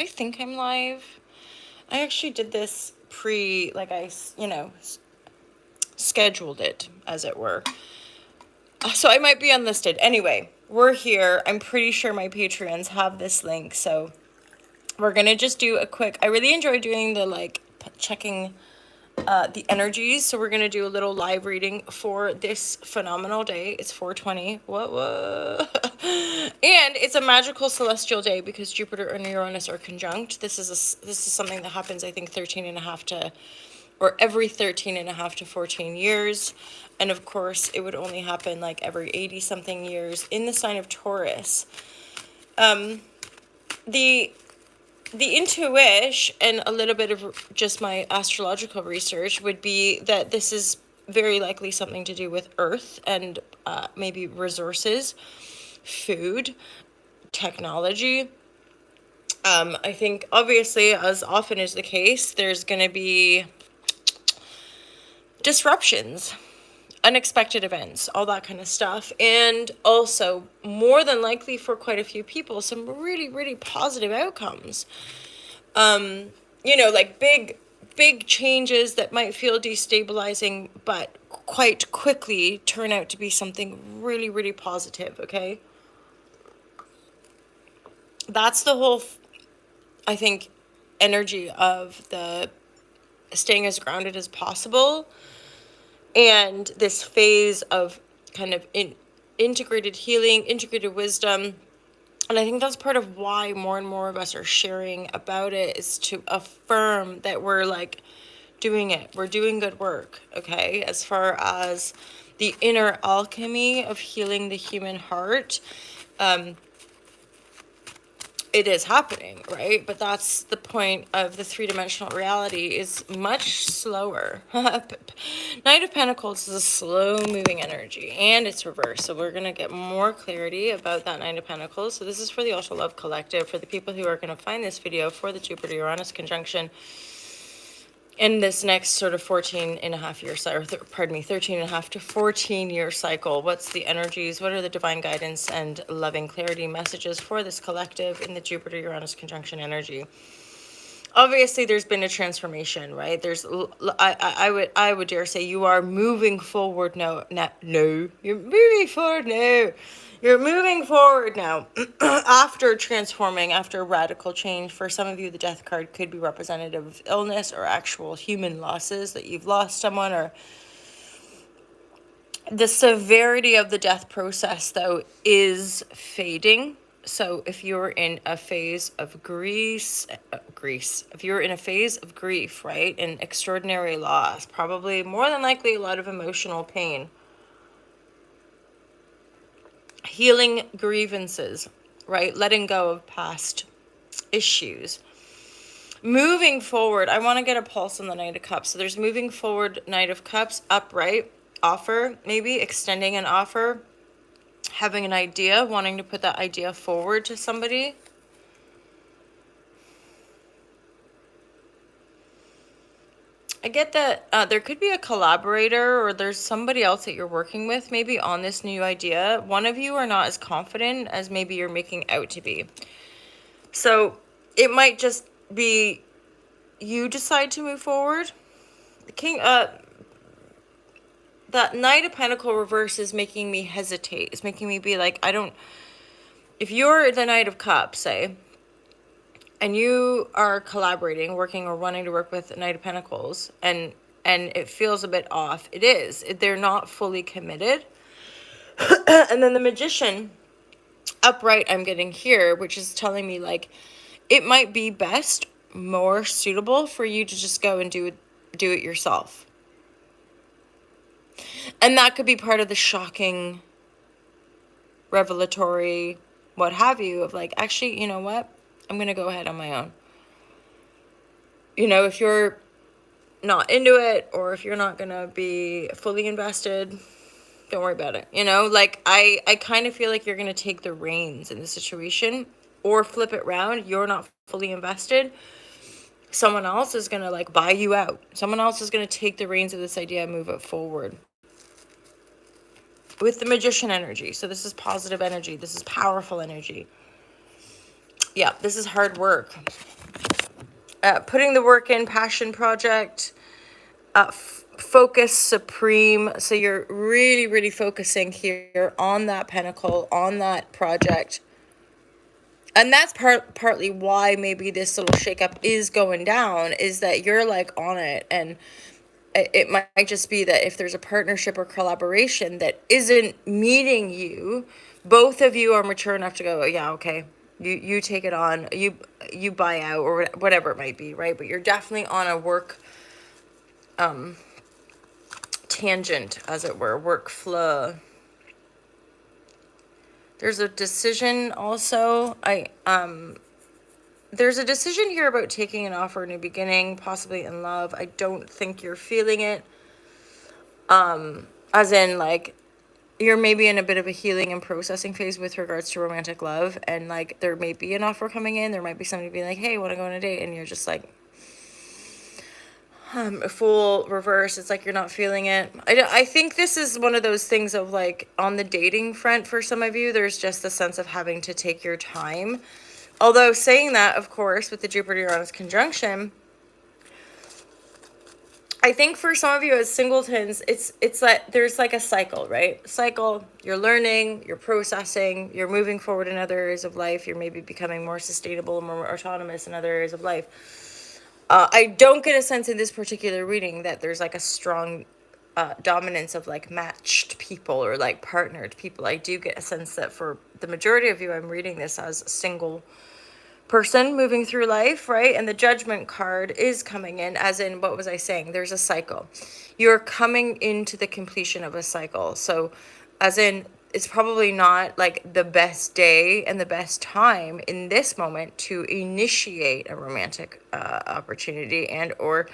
I think I'm live. I actually did this like scheduled it, as it were. So I might be unlisted. Anyway, we're here. I'm pretty sure my Patreons have this link, so we're gonna just do a quick, I really enjoy doing the checking the energies. So we're gonna do a little live reading for this phenomenal day. It's 420. What? And it's a magical celestial day because Jupiter and Uranus are conjunct. This is something that happens, I think, 13 and a half to, or every 13 and a half to 14 years. And of course, it would only happen like every 80 something years in the sign of Taurus. The intuition and a little bit of just my astrological research would be that this is very likely something to do with earth and maybe resources, food, technology. I think obviously, as often is the case, there's going to be disruptions, unexpected events, all that kind of stuff. And also, more than likely for quite a few people, some really, really positive outcomes. Like big changes that might feel destabilizing, but quite quickly turn out to be something really, really positive, okay? That's the whole, I think, energy of the staying as grounded as possible. And this phase of kind of integrated healing, integrated wisdom. And I think that's part of why more and more of us are sharing about it, is to affirm that we're doing it. We're doing good work, okay? As far as the inner alchemy of healing the human heart, it is happening, right? But that's the point of the three-dimensional reality, is much slower. Knight of Pentacles is a slow-moving energy, and it's reversed. So we're going to get more clarity about that Knight of Pentacles. So this is for the Auto Love Collective, for the people who are going to find this video for the Jupiter-Uranus conjunction in this next sort of 14 and a half year cycle, 13 and a half to 14 year cycle. What's the energies? What are the divine guidance and loving clarity messages for this collective in the Jupiter Uranus conjunction energy? Obviously, there's been a transformation, right? I would dare say you are moving forward now. No, you're moving forward now. You're moving forward now after transforming, after radical change. For some of you, the death card could be representative of illness or actual human losses, that you've lost someone, or the severity of the death process, though, is fading. So if you're in a phase of if you're in a phase of grief, right, and extraordinary loss, probably more than likely a lot of emotional pain, healing grievances, right, letting go of past issues, moving forward. I want to get a pulse on the Knight of Cups. So there's moving forward, Knight of Cups, upright, offer, maybe extending an offer, having an idea, wanting to put that idea forward to somebody. I get that there could be a collaborator, or there's somebody else that you're working with maybe on this new idea. One of you are not as confident as maybe you're making out to be. So it might just be you decide to move forward. That Knight of Pentacles reverse is making me hesitate. It's making me be like, if you're the Knight of Cups, say, and you are collaborating, working, or wanting to work with Knight of Pentacles, and it feels a bit off, it is. They're not fully committed. And then the Magician, upright, I'm getting here, which is telling me, it might be best, more suitable for you to just go and do it yourself. And that could be part of the shocking, revelatory, what have you, of actually, you know what? I'm going to go ahead on my own. If you're not into it, or if you're not going to be fully invested, don't worry about it. I kind of feel like you're going to take the reins in the situation, or flip it around. You're not fully invested. Someone else is going to buy you out. Someone else is going to take the reins of this idea and move it forward. With the Magician energy. So this is positive energy. This is powerful energy. Yeah, this is hard work. Putting the work in, passion project, focus supreme. So you're really, really focusing here on that pentacle, on that project. And that's partly why maybe this little shakeup is going down, is that you're like on it. And it might just be that if there's a partnership or collaboration that isn't meeting you, both of you are mature enough to go, oh, yeah, okay, you take it on, you buy out, or whatever it might be, right? But you're definitely on a work tangent, as it were, workflow. There's a decision also. There's a decision here about taking an offer, a new beginning, possibly in love. I don't think you're feeling it. As in, like, you're maybe in a bit of a healing and processing phase with regards to romantic love. And, like, there may be an offer coming in. There might be somebody being like, hey, want to go on a date? And you're just like, a full reverse. It's like you're not feeling it. I think this is one of those things of, like, on the dating front for some of you, there's just the sense of having to take your time. Although saying that, of course, with the Jupiter-Uranus conjunction, I think for some of you as singletons, it's like there's like a cycle, right? Cycle, you're learning, you're processing, you're moving forward in other areas of life, you're maybe becoming more sustainable and more autonomous in other areas of life. I don't get a sense in this particular reading that there's like a strong dominance of like matched people or like partnered people. I do get a sense that for the majority of you, I'm reading this as single person moving through life, right? And the Judgment card is coming in, as in, what was I saying? There's a cycle. You're coming into the completion of a cycle. So, as in, it's probably not like the best day and the best time in this moment to initiate a romantic opportunity and or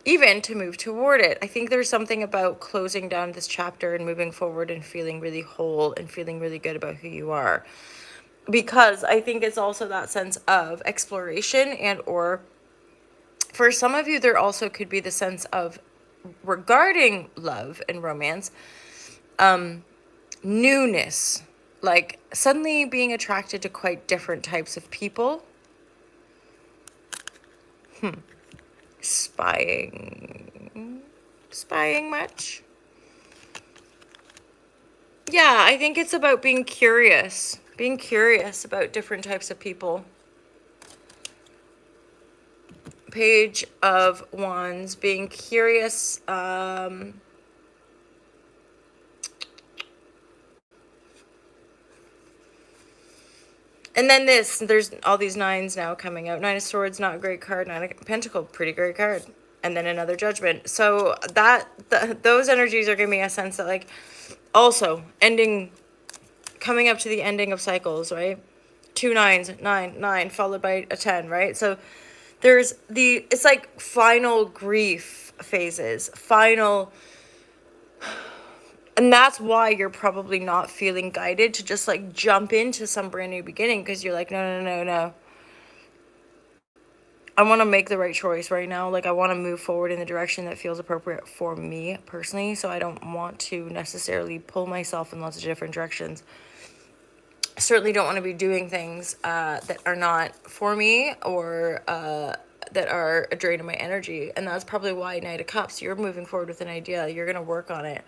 even to move toward it. I think there's something about closing down this chapter and moving forward and feeling really whole and feeling really good about who you are. Because I think it's also that sense of exploration, and or for some of you there also could be the sense of, regarding love and romance, newness, like suddenly being attracted to quite different types of people. Spying much? Yeah, I think it's about being curious about different types of people. Page of Wands, being curious. And then there's all these nines now coming out. Nine of Swords, not a great card. Nine of Pentacle, pretty great card. And then another Judgment. So those energies are giving me a sense that, like, also coming up to the ending of cycles, right? 2 nines, 9, 9, followed by a 10, right? So there's it's like final grief phases, and that's why you're probably not feeling guided to just like jump into some brand new beginning, because you're like, no. I want to make the right choice right now. Like, I want to move forward in the direction that feels appropriate for me personally. So I don't want to necessarily pull myself in lots of different directions. I certainly don't want to be doing things that are not for me, or that are a drain of my energy. And that's probably why Knight of Cups, you're moving forward with an idea. You're going to work on it.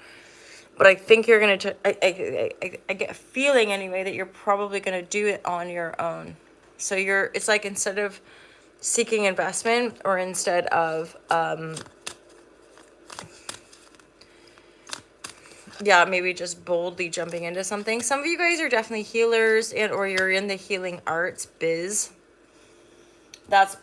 But I think you're going to, I get a feeling anyway that you're probably going to do it on your own. So it's like, instead of seeking investment, or instead of, maybe just boldly jumping into something. Some of you guys are definitely healers, and or you're in the healing arts biz. That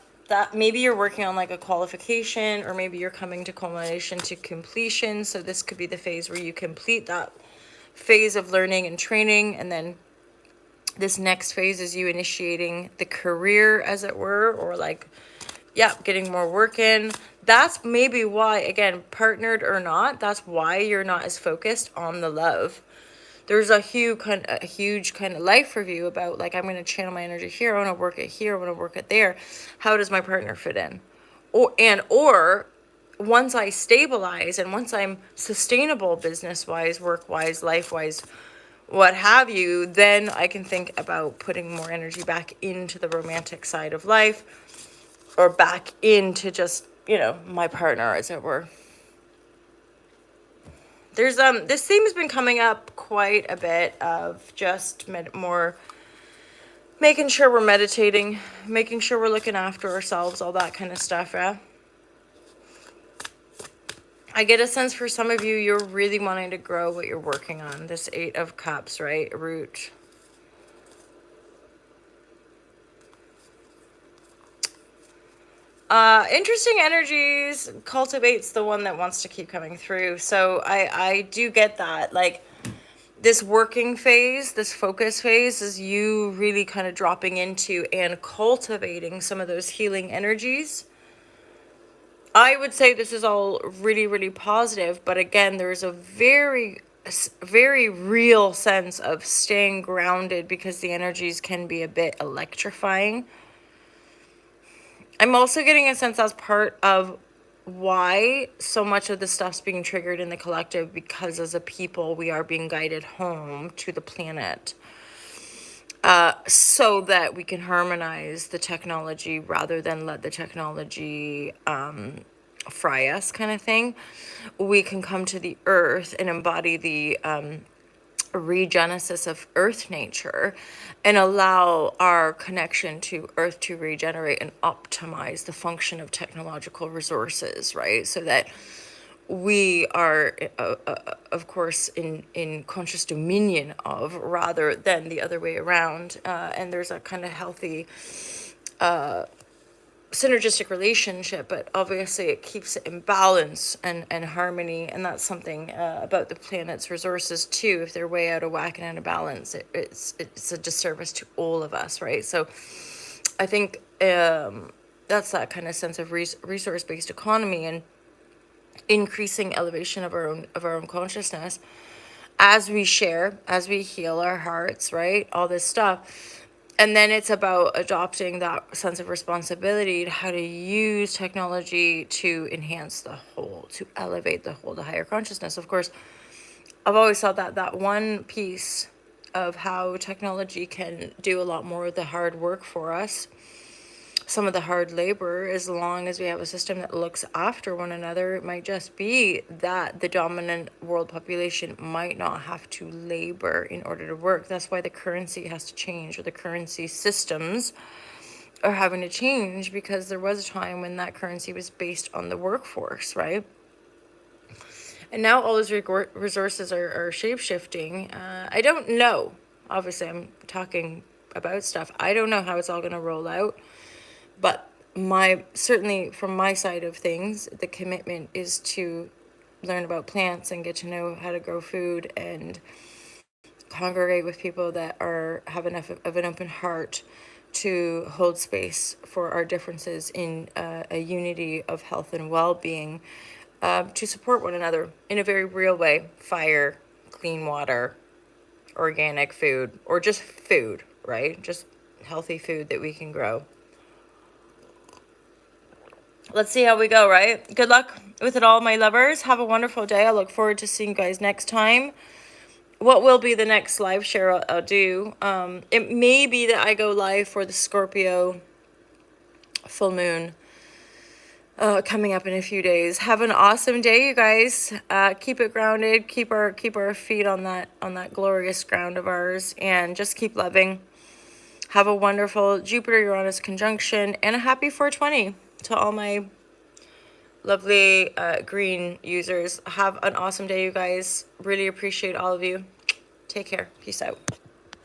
maybe you're working on like a qualification, or maybe you're coming to culmination, to completion. So this could be the phase where you complete that phase of learning and training, and then this next phase is you initiating the career, as it were, or like, getting more work in. That's maybe why, again, partnered or not, that's why you're not as focused on the love. There's a huge kind of life review about, like, I'm going to channel my energy here, I want to work it here, I want to work it there. How does my partner fit in? Or once I stabilize, and once I'm sustainable business-wise, work-wise, life-wise, what have you, then I can think about putting more energy back into the romantic side of life, or back into just, you know, my partner, as it were. There's this theme has been coming up quite a bit of just more making sure we're meditating, making sure we're looking after ourselves, all that kind of stuff, yeah. I get a sense for some of you, you're really wanting to grow what you're working on. This 8 of Cups, right? Root. Interesting energies. Cultivate's the one that wants to keep coming through. So I do get that. Like, this working phase, this focus phase, is you really kind of dropping into and cultivating some of those healing energies. I would say this is all really, really positive, but again, there's a very, very real sense of staying grounded, because the energies can be a bit electrifying. I'm also getting a sense as part of why so much of this stuff's being triggered in the collective, because as a people, we are being guided home to the planet. So that we can harmonize the technology rather than let the technology fry us, kind of thing. We can come to the earth and embody the regenesis of earth nature, and allow our connection to earth to regenerate and optimize the function of technological resources, right? So that we are, of course, in conscious dominion of, rather than the other way around. And there's a kind of healthy synergistic relationship, but obviously it keeps it in balance and harmony. And that's something about the planet's resources too. If they're way out of whack and out of balance, it's a disservice to all of us, right? So I think that's that kind of sense of resource-based economy, and increasing elevation of our own consciousness as we share, as we heal our hearts, right? All this stuff. And then it's about adopting that sense of responsibility to how to use technology to enhance the whole, to elevate the whole to higher consciousness. Of course, I've always thought that that one piece of how technology can do a lot more of the hard work for us, some of the hard labor, as long as we have a system that looks after one another. It might just be that the dominant world population might not have to labor in order to work. That's why the currency has to change, or the currency systems are having to change, because there was a time when that currency was based on the workforce, right? And now all those resources are shape-shifting. I don't know. Obviously, I'm talking about stuff. I don't know how it's all going to roll out. But certainly from my side of things, the commitment is to learn about plants and get to know how to grow food, and congregate with people that have enough of an open heart to hold space for our differences in a unity of health and well-being, to support one another in a very real way. Fire, clean water, organic food, or just food, right? Just healthy food that we can grow. Let's see how we go, right? Good luck with it all, my lovers. Have a wonderful day. I look forward to seeing you guys next time. What will be the next live share I'll do? It may be that I go live for the Scorpio full moon coming up in a few days. Have an awesome day, you guys. Keep it grounded. Keep our feet on that glorious ground of ours, and just keep loving. Have a wonderful Jupiter-Uranus conjunction, and a happy 420 to all my lovely green users. Have an awesome day, you guys. Really appreciate all of you. Take care. Peace out.